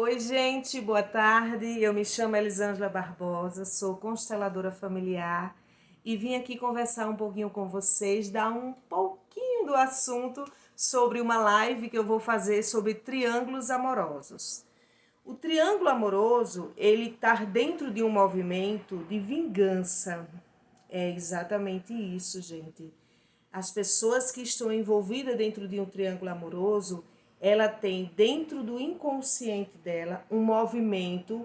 Oi, gente, boa tarde. Eu me chamo Elisângela Barbosa, sou consteladora familiar e vim aqui conversar um pouquinho com vocês, dar um pouquinho do assunto sobre uma live que eu vou fazer sobre triângulos amorosos. O triângulo amoroso, ele está dentro de um movimento de vingança. É exatamente isso, gente. As pessoas que estão envolvidas dentro de um triângulo amoroso, ela tem dentro do inconsciente dela um movimento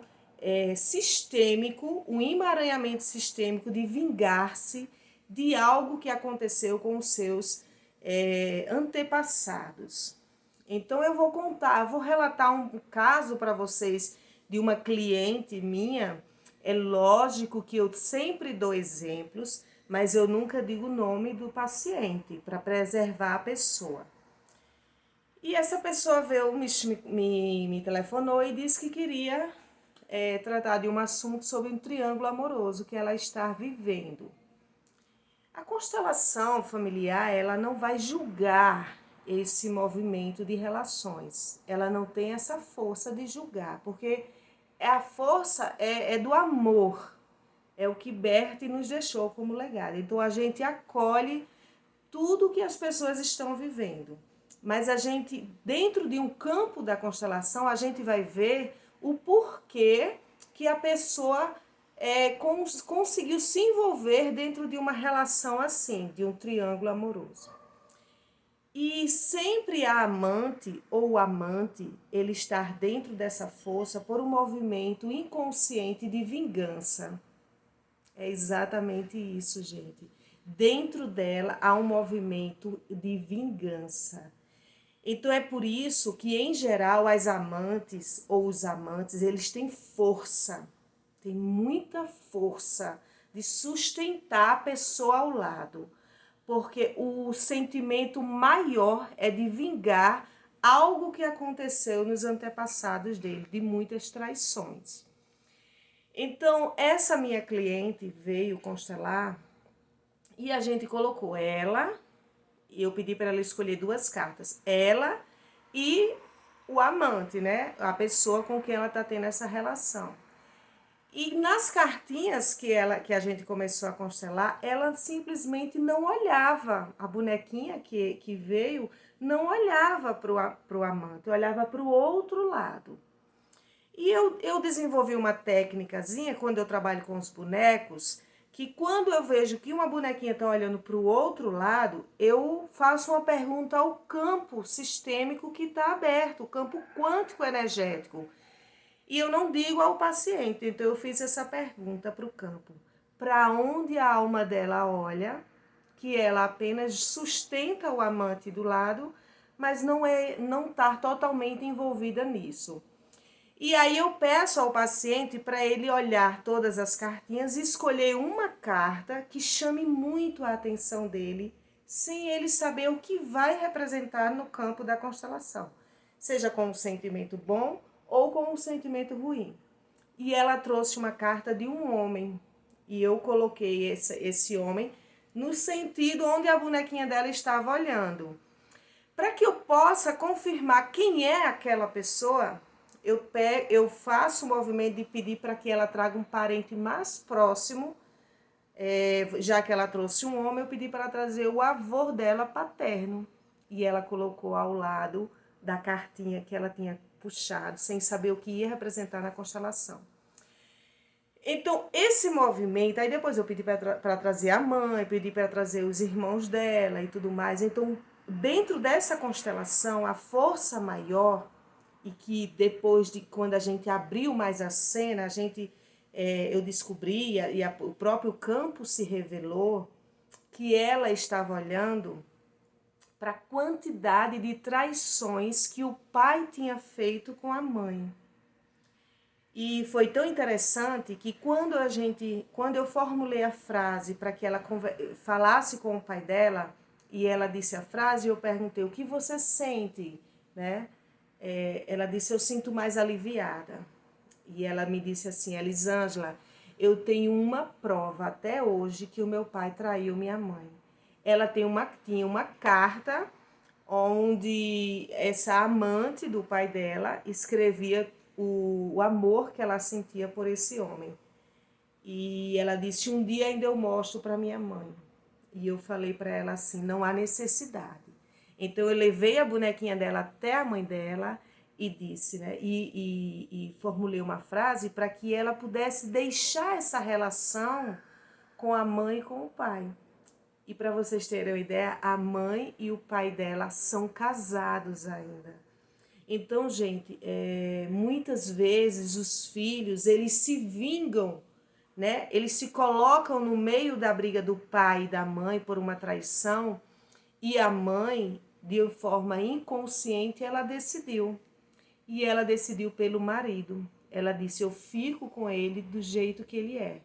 sistêmico, um emaranhamento sistêmico de vingar-se de algo que aconteceu com os seus antepassados. Então eu vou relatar um caso para vocês de uma cliente minha. É lógico que eu sempre dou exemplos, mas eu nunca digo o nome do paciente para preservar a pessoa. E essa pessoa veio, me telefonou e disse que queria tratar de um assunto sobre um triângulo amoroso que ela está vivendo. A constelação familiar, ela não vai julgar esse movimento de relações. Ela não tem essa força de julgar, porque a força é do amor. É o que Berti nos deixou como legado. Então a gente acolhe tudo que as pessoas estão vivendo. Mas a gente, dentro de um campo da constelação, a gente vai ver o porquê que a pessoa conseguiu se envolver dentro de uma relação assim, de um triângulo amoroso. E sempre a amante ou o amante, ele estar dentro dessa força por um movimento inconsciente de vingança. É exatamente isso, gente. Dentro dela há um movimento de vingança. Então é por isso que, em geral, as amantes ou os amantes, eles têm força, têm muita força de sustentar a pessoa ao lado, porque o sentimento maior é de vingar algo que aconteceu nos antepassados dele, de muitas traições. Então, essa minha cliente veio constelar e a gente colocou ela, e eu pedi para ela escolher duas cartas, ela e o amante, né? A pessoa com quem ela está tendo essa relação. E nas cartinhas que a gente começou a constelar, ela simplesmente não olhava, a bonequinha que veio não olhava para o amante, olhava para o outro lado. E eu desenvolvi uma técnicazinha quando eu trabalho com os bonecos, que quando eu vejo que uma bonequinha está olhando para o outro lado, eu faço uma pergunta ao campo sistêmico que está aberto, o campo quântico energético. E eu não digo ao paciente, então eu fiz essa pergunta para o campo. Para onde a alma dela olha, que ela apenas sustenta o amante do lado, mas não está totalmente envolvida nisso. E aí eu peço ao paciente para ele olhar todas as cartinhas e escolher uma carta que chame muito a atenção dele, sem ele saber o que vai representar no campo da constelação, seja com um sentimento bom ou com um sentimento ruim. E ela trouxe uma carta de um homem, e eu coloquei esse homem no sentido onde a bonequinha dela estava olhando. Para que eu possa confirmar quem é aquela pessoa, eu faço o movimento de pedir para que ela traga um parente mais próximo. Já que ela trouxe um homem, eu pedi para ela trazer o avô dela paterno. E ela colocou ao lado da cartinha que ela tinha puxado, sem saber o que ia representar na constelação. Então, esse movimento, aí depois eu pedi para trazer a mãe, pedi para trazer os irmãos dela e tudo mais. Então, dentro dessa constelação, a força maior, e que depois de quando a gente abriu mais a cena, eu descobri, o próprio campo se revelou, que ela estava olhando para a quantidade de traições que o pai tinha feito com a mãe. E foi tão interessante que quando eu formulei a frase para que ela falasse com o pai dela, e ela disse a frase, eu perguntei, o que você sente, né? Ela disse, eu sinto mais aliviada. E ela me disse assim, Elisângela, eu tenho uma prova até hoje que o meu pai traiu minha mãe. Ela tinha uma carta onde essa amante do pai dela escrevia o amor que ela sentia por esse homem. E ela disse: um dia ainda eu mostro para minha mãe. E eu falei para ela assim: não há necessidade. Então eu levei a bonequinha dela até a mãe dela e disse, né? E formulei uma frase para que ela pudesse deixar essa relação com a mãe e com o pai. E para vocês terem uma ideia, a mãe e o pai dela são casados ainda. Então, gente, muitas vezes os filhos, eles se vingam, né? Eles se colocam no meio da briga do pai e da mãe por uma traição, e a mãe, de forma inconsciente, ela decidiu. E ela decidiu pelo marido. Ela disse: eu fico com ele do jeito que ele é.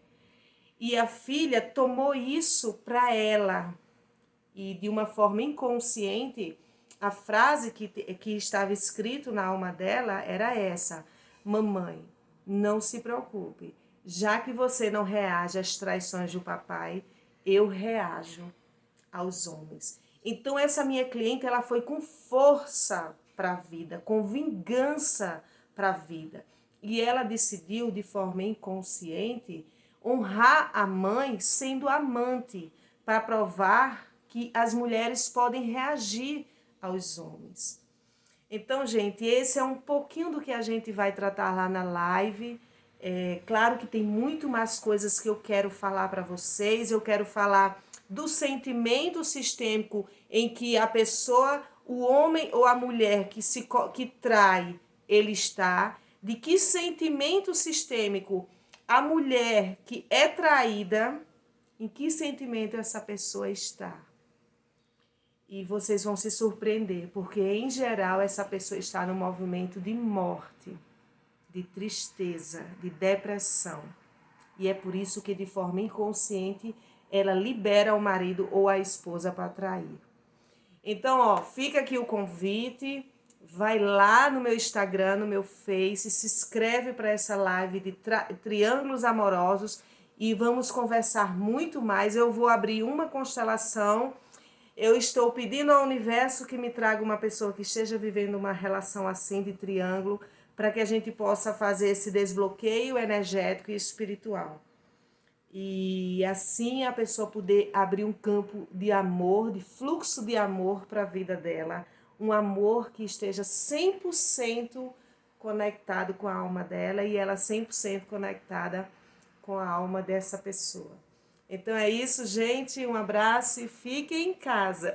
E a filha tomou isso para ela. E de uma forma inconsciente, a frase que estava escrito na alma dela era essa: mamãe, não se preocupe. Já que você não reage às traições do papai, eu reajo aos homens. Então essa minha cliente, ela foi com força para a vida, com vingança para a vida. E ela decidiu de forma inconsciente honrar a mãe sendo amante, para provar que as mulheres podem reagir aos homens. Então, gente, esse é um pouquinho do que a gente vai tratar lá na live. Claro que tem muito mais coisas que eu quero falar para vocês. Eu quero falar do sentimento sistêmico em que a pessoa, o homem ou a mulher que trai, ele está. De que sentimento sistêmico a mulher que é traída, em que sentimento essa pessoa está. E vocês vão se surpreender, porque em geral essa pessoa está no movimento de morte, de tristeza, de depressão. E é por isso que de forma inconsciente ela libera o marido ou a esposa para trair. Então, ó, fica aqui o convite, vai lá no meu Instagram, no meu Face, se inscreve para essa live de triângulos amorosos e vamos conversar muito mais. Eu vou abrir uma constelação. Eu estou pedindo ao universo que me traga uma pessoa que esteja vivendo uma relação assim de triângulo, para que a gente possa fazer esse desbloqueio energético e espiritual. E assim a pessoa poder abrir um campo de amor, de fluxo de amor para a vida dela. Um amor que esteja 100% conectado com a alma dela e ela 100% conectada com a alma dessa pessoa. Então é isso, gente. Um abraço e fiquem em casa.